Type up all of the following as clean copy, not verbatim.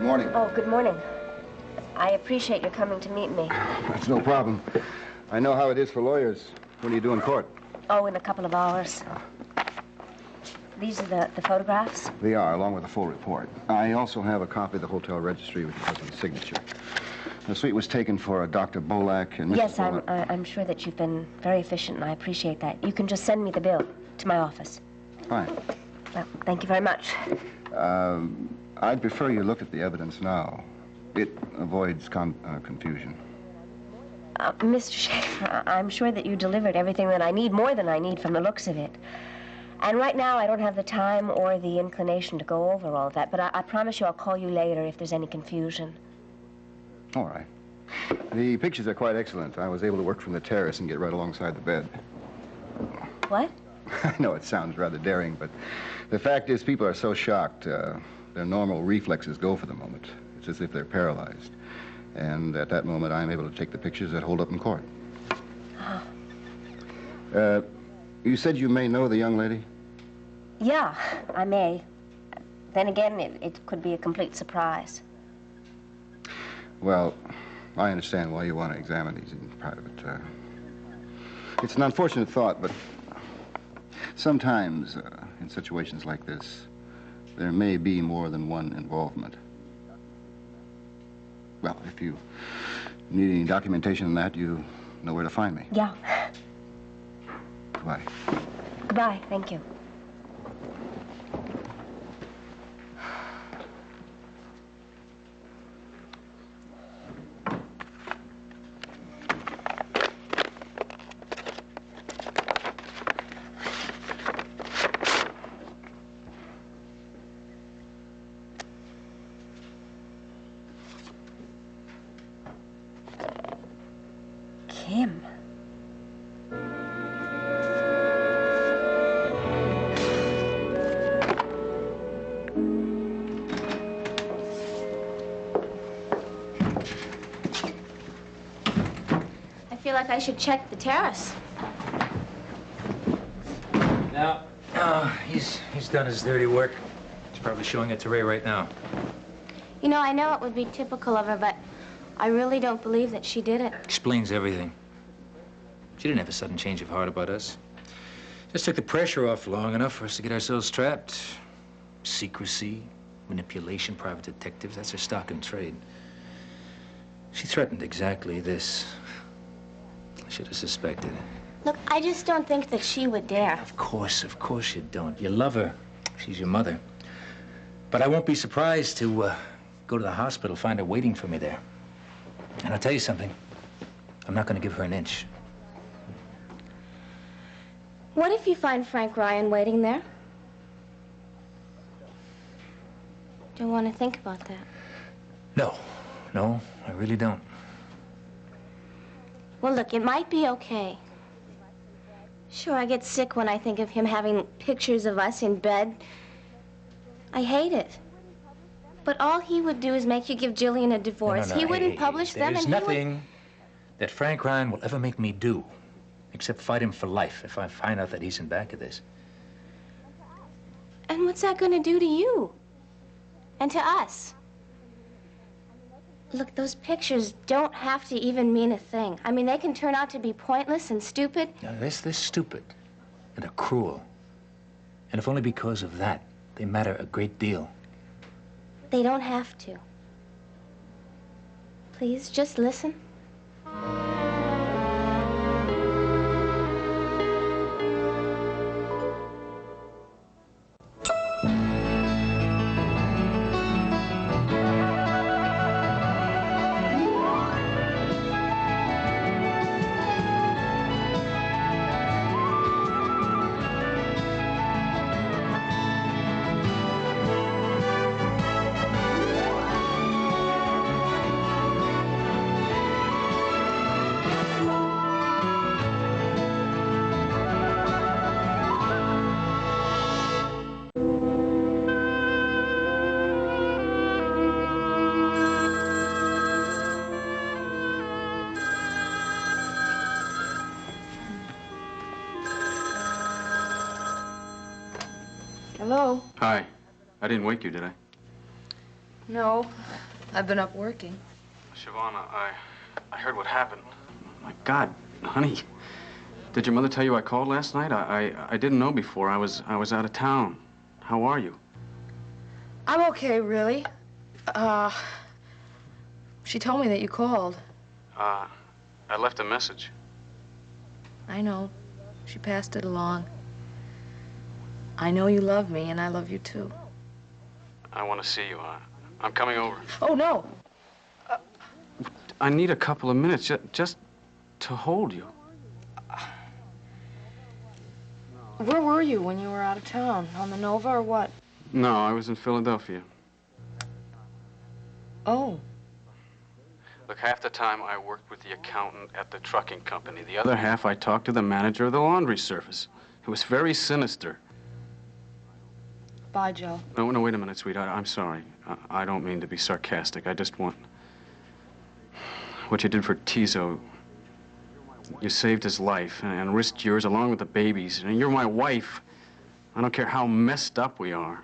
morning. Oh, good morning. I appreciate your coming to meet me. That's no problem. I know how it is for lawyers. What do you do in court? Oh, in a couple of hours. These are the photographs? They are, along with a full report. I also have a copy of the hotel registry with your husband's signature. The suite was taken for a Dr. Bolak and Mrs. Yes, Bolak. I'm sure that you've been very efficient, and I appreciate that. You can just send me the bill to my office. Fine. Well, thank you very much. I'd prefer you look at the evidence now. It avoids confusion. Mr. Schaefer, I'm sure that you delivered everything that I need, more than I need from the looks of it. And right now, I don't have the time or the inclination to go over all of that, but I promise you I'll call you later if there's any confusion. All right. The pictures are quite excellent. I was able to work from the terrace and get right alongside the bed. What? I know it sounds rather daring, but the fact is people are so shocked, their normal reflexes go for the moment. It's as if they're paralyzed. And at that moment, I'm able to take the pictures that hold up in court. Oh. You said you may know the young lady? Yeah, I may. Then again, it could be a complete surprise. Well, I understand why you want to examine these in private. It's an unfortunate thought, but sometimes, in situations like this, there may be more than one involvement. Well, if you need any documentation on that, you know where to find me. Yeah. Goodbye. Goodbye, thank you. Kim. I feel like I should check the terrace. Now, he's done his dirty work. He's probably showing it to Ray right now. You know, I know it would be typical of her, but I really don't believe that she did it. Explains everything. She didn't have a sudden change of heart about us. Just took the pressure off long enough for us to get ourselves trapped. Secrecy, manipulation, private detectives, that's her stock in trade. She threatened exactly this. I should have suspected. Look, I just don't think that she would dare. Of course you don't. You love her. She's your mother. But I won't be surprised to go to the hospital, find her waiting for me there. And I'll tell you something. I'm not going to give her an inch. What if you find Frank Ryan waiting there? Don't want to think about that. No, I really don't. Well, look, it might be okay. Sure, I get sick when I think of him having pictures of us in bed. I hate it. But all he would do is make you give Jillian a divorce. No, he wouldn't publish them, and there's he would... nothing that Frank Ryan will ever make me do, except fight him for life if I find out that he's in back of this. And what's that going to do to you? And to us? Look, those pictures don't have to even mean a thing. I mean, they can turn out to be pointless and stupid. Now, they're stupid and they're cruel. And if only because of that, they matter a great deal. They don't have to. Please, just listen. Hello? Hi. I didn't wake you, did I? No. I've been up working. Siobhan, I heard what happened. My God, honey. Did your mother tell you I called last night? I didn't know before. I was out of town. How are you? I'm okay, really. She told me that you called. I left a message. I know. She passed it along. I know you love me, and I love you, too. I want to see you. I'm coming over. Oh, no. I need a couple of minutes just to hold you. Where were you when you were out of town? On the Nova or what? No, I was in Philadelphia. Oh. Look, half the time I worked with the accountant at the trucking company. The other half I talked to the manager of the laundry service. It was very sinister. Bye, Joe. No, wait a minute, sweetheart. I'm sorry. I don't mean to be sarcastic. I just want... What you did for Tizo, you saved his life and risked yours along with the babies. And you're my wife. I don't care how messed up we are.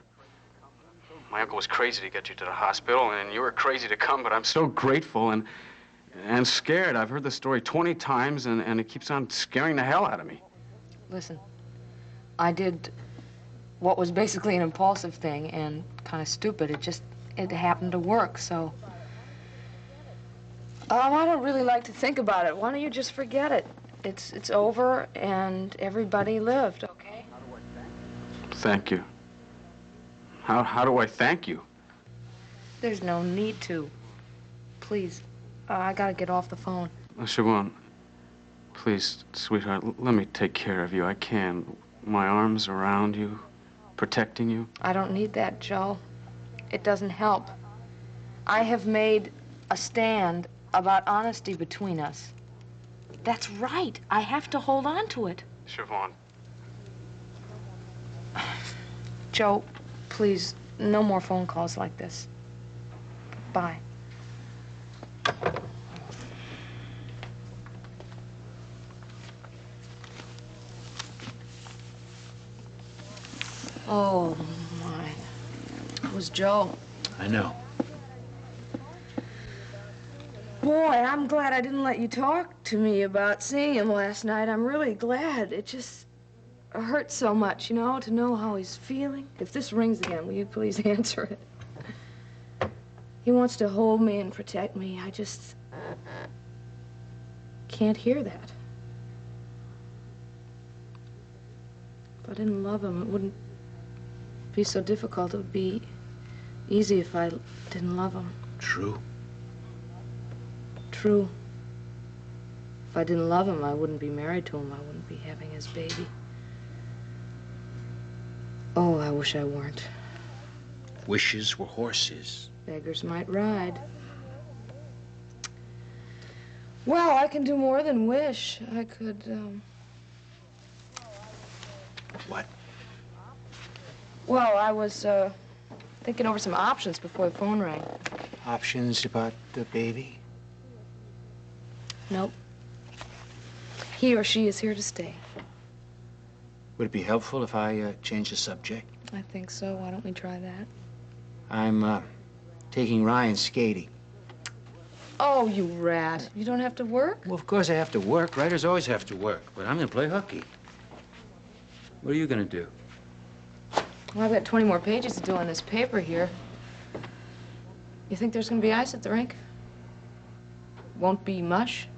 My uncle was crazy to get you to the hospital, and you were crazy to come, but I'm so grateful and scared. I've heard the story 20 times, and it keeps on scaring the hell out of me. Listen, I did what was basically an impulsive thing and kind of stupid. It happened to work, so... I don't really like to think about it. Why don't you just forget it? It's over, and everybody lived, okay? Thank you. How do I thank you? There's no need to. Please, I gotta get off the phone. Siobhan, please, sweetheart, let me take care of you. I can. My arms around you, protecting you. I don't need that, Joe. It doesn't help. I have made a stand about honesty between us. That's right. I have to hold on to it. Siobhan. Joe, please, no more phone calls like this. Bye. Oh, my. It was Joe. I know. Boy, I'm glad I didn't let you talk to me about seeing him last night. I'm really glad. It just hurts so much, you know, to know how he's feeling. If this rings again, will you please answer it? He wants to hold me and protect me. I just can't hear that. If I didn't love him, it wouldn't be so difficult. It would be easy if I didn't love him. True. True. If I didn't love him, I wouldn't be married to him. I wouldn't be having his baby. Oh, I wish I weren't. Wishes were horses. Beggars might ride. Well, I can do more than wish. I could, What? Well, I was, thinking over some options before the phone rang. Options about the baby? Nope. He or she is here to stay. Would it be helpful if I change the subject? I think so. Why don't we try that? I'm, taking Ryan skating. Oh, you rat. You don't have to work? Well, of course I have to work. Writers always have to work. But I'm gonna play hooky. What are you gonna do? Well, I've got 20 more pages to do on this paper here. You think there's gonna be ice at the rink? Won't be mush?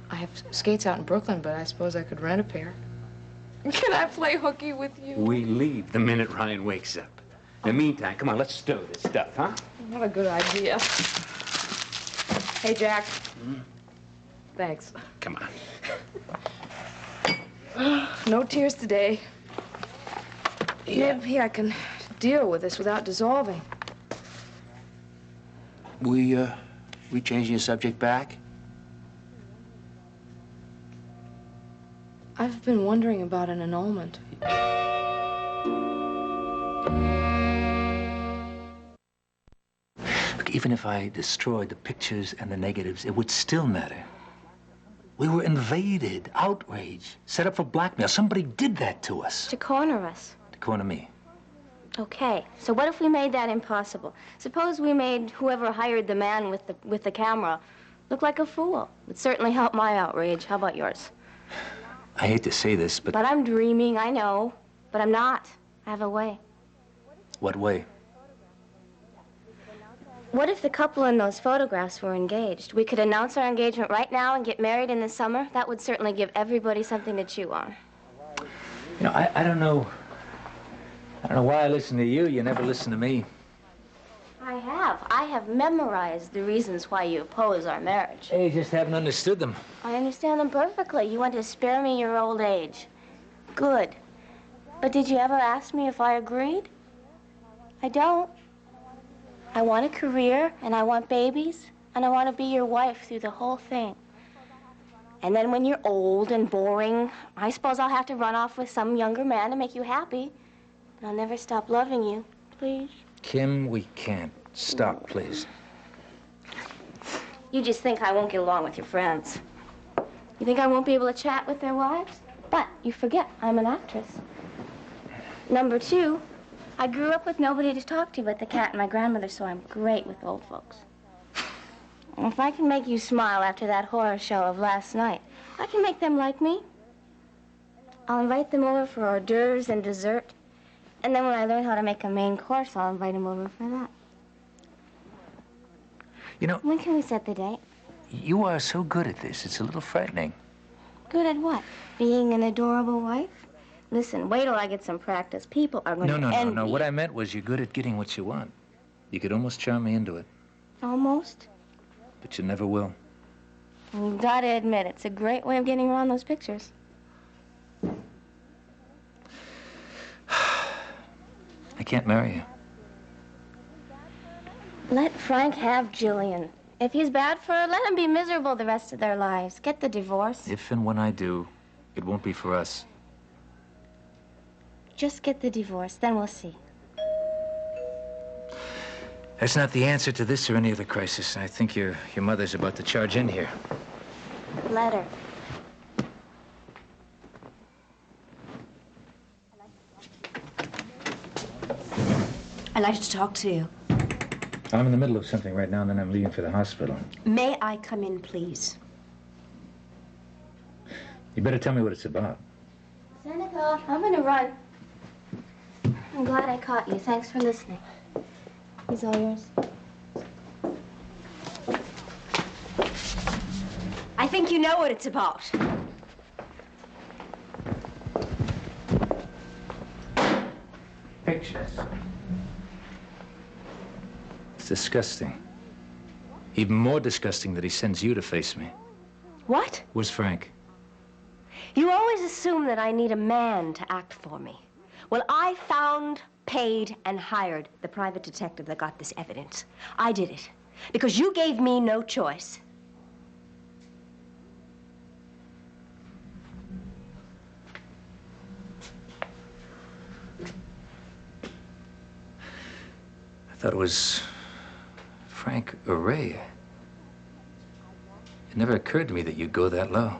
I have skates out in Brooklyn, but I suppose I could rent a pair. Can I play hooky with you? We leave the minute Ryan wakes up. In the meantime, come on, let's stow this stuff, huh? What a good idea. Hey, Jack. Thanks. Come on. No tears today. Yeah. Maybe I can deal with this without dissolving. We changing the subject back? I've been wondering about an annulment. Look, even if I destroyed the pictures and the negatives, it would still matter. We were invaded, outraged, set up for blackmail. Somebody did that to us. To corner us. To corner me. Okay, so what if we made that impossible? Suppose we made whoever hired the man with the camera look like a fool. It would certainly help my outrage. How about yours? I hate to say this, but... But I'm dreaming, I know. But I'm not. I have a way. What way? What if the couple in those photographs were engaged? We could announce our engagement right now and get married in the summer. That would certainly give everybody something to chew on. You know, I don't know... I don't know why I listen to you. You never listen to me. I have. I have memorized the reasons why you oppose our marriage. Hey, you just haven't understood them. I understand them perfectly. You want to spare me your old age. Good. But did you ever ask me if I agreed? I don't. I want a career, and I want babies, and I want to be your wife through the whole thing. And then when you're old and boring, I suppose I'll have to run off with some younger man to make you happy. But I'll never stop loving you, please. Kim, we can't. Stop, please. You just think I won't get along with your friends. You think I won't be able to chat with their wives? But you forget I'm an actress. Number two, I grew up with nobody to talk to but the cat and my grandmother, so I'm great with old folks. And if I can make you smile after that horror show of last night, I can make them like me. I'll invite them over for hors d'oeuvres and dessert. And then when I learn how to make a main course, I'll invite them over for that. You know... When can we set the date? You are so good at this. It's a little frightening. Good at what? Being an adorable wife? Listen, wait till I get some practice. People are going to envy. No. What I meant was you're good at getting what you want. You could almost charm me into it. Almost? But you never will. You've got to admit, it's a great way of getting around those pictures. I can't marry you. Let Frank have Jillian. If he's bad for her, let him be miserable the rest of their lives. Get the divorce. If and when I do, it won't be for us. Just get the divorce, then we'll see. That's not the answer to this or any other crisis. I think your mother's about to charge in here. Let her. I'd like to talk to you. I'm in the middle of something right now, and then I'm leaving for the hospital. May I come in, please? You better tell me what it's about. Seneca, I'm going to run. I'm glad I caught you. Thanks for listening. He's all yours. I think you know what it's about. Pictures. It's disgusting. Even more disgusting that he sends you to face me. What? Where's Frank? You always assume that I need a man to act for me. Well, I found, paid, and hired the private detective that got this evidence. I did it because you gave me no choice. I thought it was Frank or Ray. It never occurred to me that you'd go that low.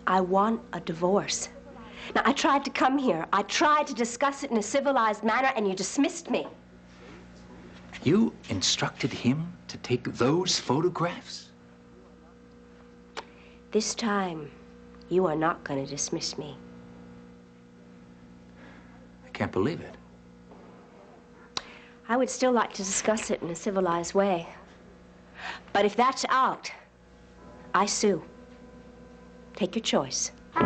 I want a divorce. Now, I tried to come here. I tried to discuss it in a civilized manner, and you dismissed me. You instructed him to take those photographs? This time, you are not going to dismiss me. I can't believe it. I would still like to discuss it in a civilized way. But if that's out, I sue. Take your choice. An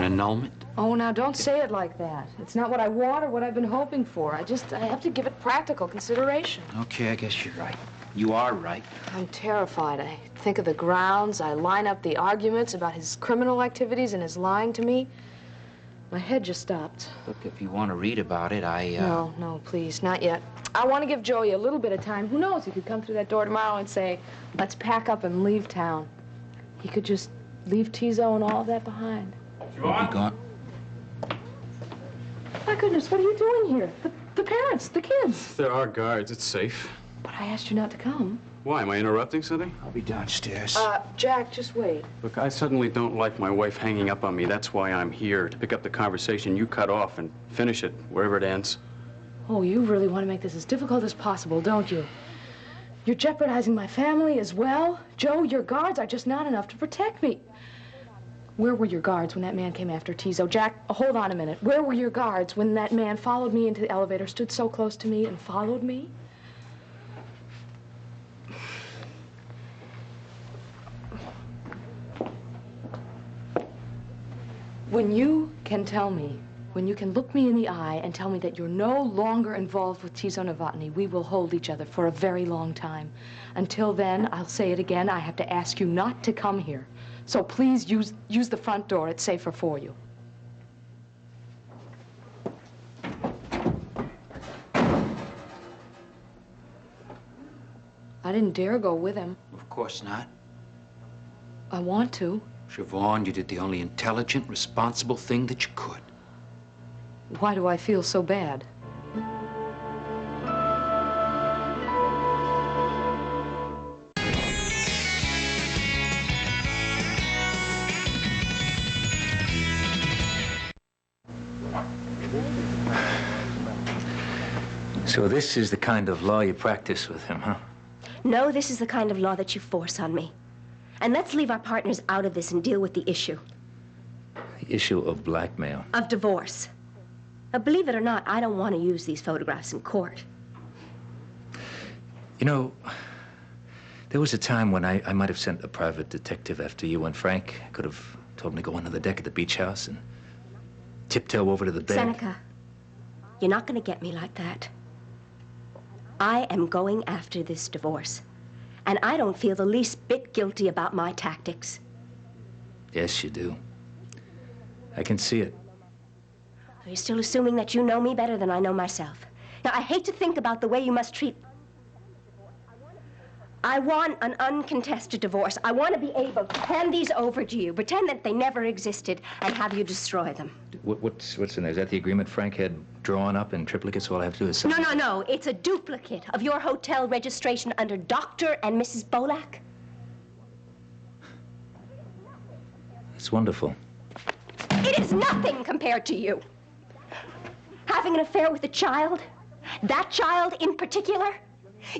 annulment? Oh, now, don't say it like that. It's not what I want or what I've been hoping for. I have to give it practical consideration. Okay, I guess you're right. You are right. I'm terrified. I think of the grounds. I line up the arguments about his criminal activities and his lying to me. My head just stopped. Look, if you want to read about it, No, please, not yet. I want to give Joey a little bit of time. Who knows? He could come through that door tomorrow and say, let's pack up and leave town. He could just leave Tizo and all of that behind. We'll be gone. My goodness, what are you doing here? The parents, the kids. There are guards. It's safe. But I asked you not to come. Why? Am I interrupting something? I'll be downstairs. Jack, just wait. Look, I suddenly don't like my wife hanging up on me. That's why I'm here, to pick up the conversation you cut off and finish it wherever it ends. Oh, you really want to make this as difficult as possible, don't you? You're jeopardizing my family as well. Joe, your guards are just not enough to protect me. Where were your guards when that man came after Tizo? Jack, hold on a minute. Where were your guards when that man followed me into the elevator, stood so close to me, and followed me? When you can tell me, when you can look me in the eye and tell me that you're no longer involved with Tizo Novotny, we will hold each other for a very long time. Until then, I'll say it again, I have to ask you not to come here. So please use the front door. It's safer for you. I didn't dare go with him. Of course not. I want to. Siobhan, you did the only intelligent, responsible thing that you could. Why do I feel so bad? So this is the kind of law you practice with him, huh? No, this is the kind of law that you force on me. And let's leave our partners out of this and deal with the issue. The issue of blackmail. Of divorce. Now, believe it or not, I don't want to use these photographs in court. You know, there was a time when I might have sent a private detective after you and Frank. Could have told him to go under the deck of the beach house and tiptoe over to the bed. Seneca, you're not going to get me like that. I am going after this divorce. And I don't feel the least bit guilty about my tactics. Yes, you do. I can see it. Are you still assuming that you know me better than I know myself? Now, I hate to think about the way you must treat... I want an uncontested divorce. I want to be able to hand these over to you, pretend that they never existed, and have you destroy them. What's in there? Is that the agreement Frank had drawn up in triplicate, so all I have to do is sign? No. It's a duplicate of your hotel registration under Dr. and Mrs. Bolak. It's wonderful. It is nothing compared to you. Having an affair with a child, that child in particular,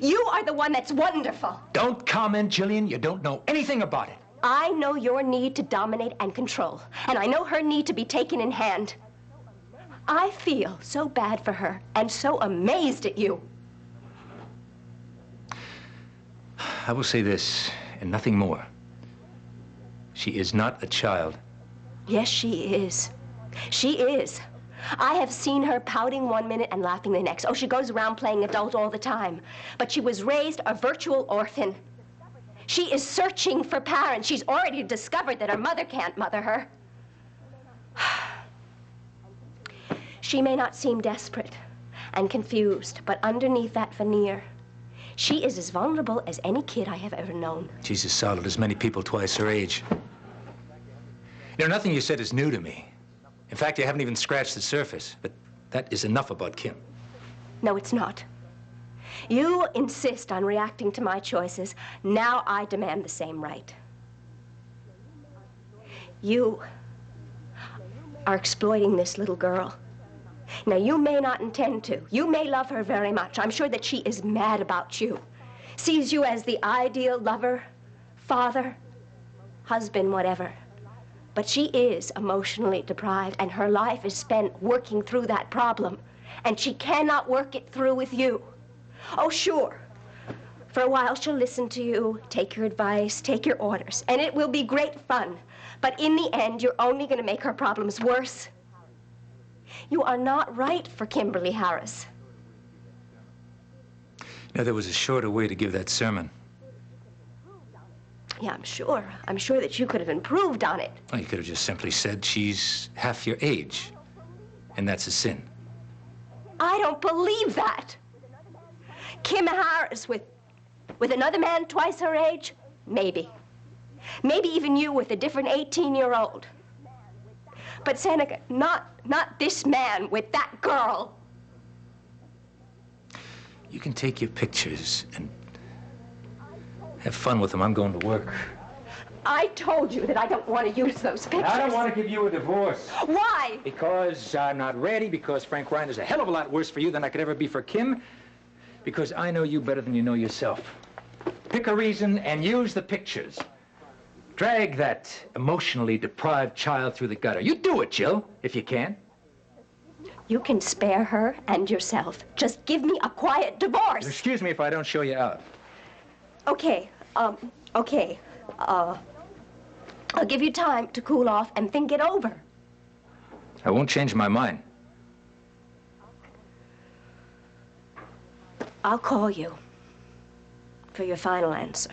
you are the one that's wonderful. Don't comment, Jillian. You don't know anything about it. I know your need to dominate and control, and I know her need to be taken in hand. I feel so bad for her and so amazed at you. I will say this, and nothing more. She is not a child. Yes, she is. She is. I have seen her pouting one minute and laughing the next. Oh, she goes around playing adult all the time. But she was raised a virtual orphan. She is searching for parents. She's already discovered that her mother can't mother her. She may not seem desperate and confused, but underneath that veneer, she is as vulnerable as any kid I have ever known. She's as solid as many people twice her age. You know, nothing you said is new to me. In fact, you haven't even scratched the surface, but that is enough about Kim. No, it's not. You insist on reacting to my choices. Now I demand the same right. You are exploiting this little girl. Now, you may not intend to. You may love her very much. I'm sure that she is mad about you. Sees you as the ideal lover, father, husband, whatever. But she is emotionally deprived, and her life is spent working through that problem. And she cannot work it through with you. Oh, sure. For a while, she'll listen to you, take your advice, take your orders, and it will be great fun. But in the end, you're only going to make her problems worse. You are not right for Kimberly Harris. You know, there was a shorter way to give that sermon. Yeah, I'm sure. I'm sure that you could have improved on it. Well, you could have just simply said she's half your age, and that's a sin. I don't believe that. Kim Harris with another man twice her age? Maybe. Maybe even you with a different 18-year-old. But Seneca, not this man with that girl. You can take your pictures and have fun with them. I'm going to work. I told you that I don't want to use those pictures. I don't want to give you a divorce. Why? Because I'm not ready, because Frank Ryan is a hell of a lot worse for you than I could ever be for Kim, because I know you better than you know yourself. Pick a reason and use the pictures. Drag that emotionally deprived child through the gutter. You do it, Jill, if you can. You can spare her and yourself. Just give me a quiet divorce. Excuse me if I don't show you out. Okay, okay. I'll give you time to cool off and think it over. I won't change my mind. I'll call you for your final answer.